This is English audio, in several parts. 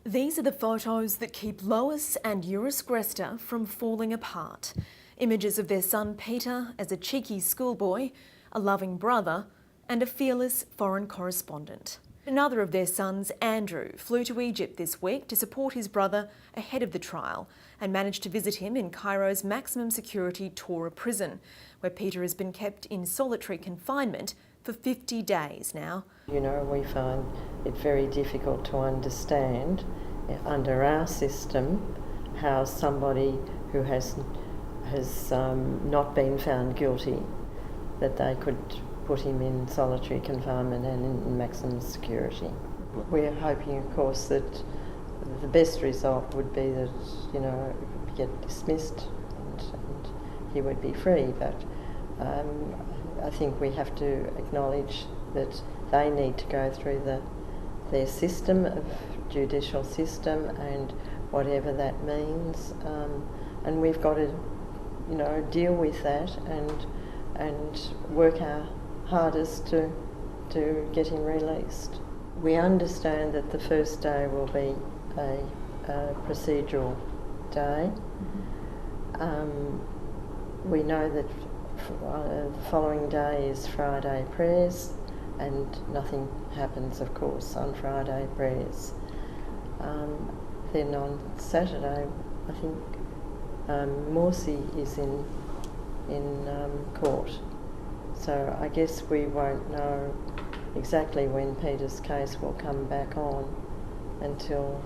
These are the photos that keep Lois and Greste from falling apart. Images of their son Peter as a cheeky schoolboy, a loving brother, and a fearless foreign correspondent. Another of their sons, Andrew, flew to Egypt this week to support his brother ahead of the trial and managed to visit him in Cairo's maximum security Tora prison, where Peter has been kept in solitary confinement for 50 days now. You know, we find it very difficult to understand under our system how somebody who has not been found guilty, that they could put him in solitary confinement and in maximum security. We're hoping, of course, that the best result would be that, you know, it would get dismissed and he would be free, but I think we have to acknowledge that they need to go through their system of judicial system and whatever that means, and we've got to, you know, deal with that and work our hardest to get him released. We understand that the first day will be a procedural day. We know that the following day is Friday prayers, and nothing happens, of course, on Friday prayers. Then on Saturday, I think Morsi is in court. So I guess we won't know exactly when Peter's case will come back on until,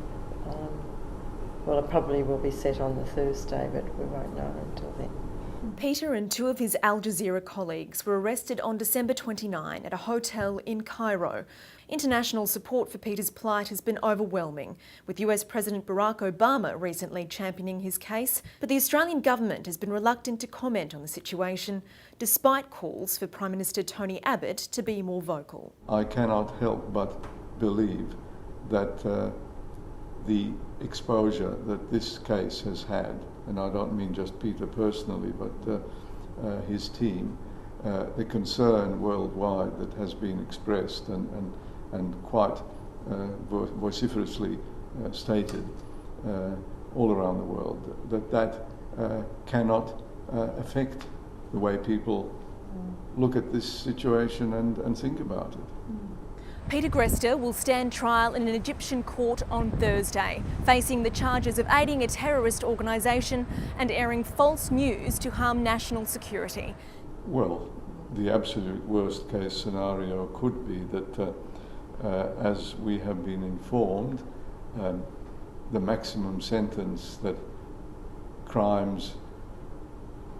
well, it probably will be set on the Thursday, but we won't know until then. Peter and two of his Al Jazeera colleagues were arrested on December 29 at a hotel in Cairo. International support for Peter's plight has been overwhelming, with US President Barack Obama recently championing his case, but the Australian government has been reluctant to comment on the situation, despite calls for Prime Minister Tony Abbott to be more vocal. I cannot help but believe that the exposure that this case has had, and I don't mean just Peter personally, but his team, the concern worldwide that has been expressed and quite vociferously stated all around the world, that cannot affect the way people look at this situation and think about it. Peter Greste will stand trial in an Egyptian court on Thursday, facing the charges of aiding a terrorist organisation and airing false news to harm national security. Well, the absolute worst case scenario could be that, as we have been informed, the maximum sentence that crimes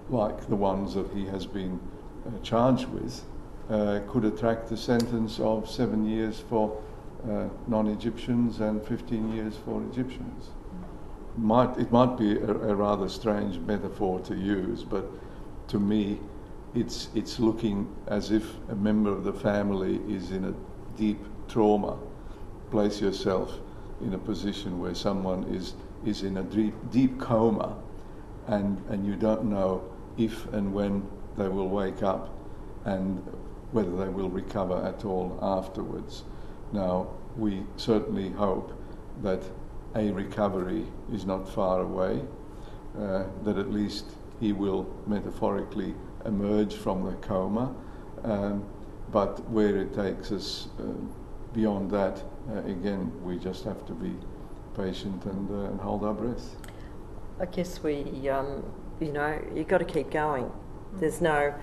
like the ones that he has been charged with could attract a sentence of 7 years for non-Egyptians and 15 years for Egyptians. It might be a rather strange metaphor to use, but to me it's looking as if a member of the family is in a deep trauma. Place yourself in a position where someone is in a deep coma and you don't know if and when they will wake up and whether they will recover at all afterwards. Now, we certainly hope that a recovery is not far away, that at least he will metaphorically emerge from the coma, but where it takes us beyond that, again, we just have to be patient and hold our breath. I guess we, you know, you've got to keep going. There's no,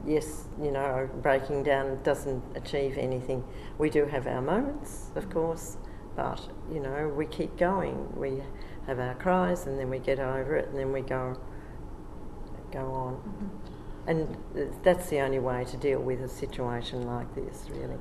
yes, you know, breaking down doesn't achieve anything. We do have our moments, of course, but, you know, we keep going. We have our cries and then we get over it and then we go on. And that's the only way to deal with a situation like this, really.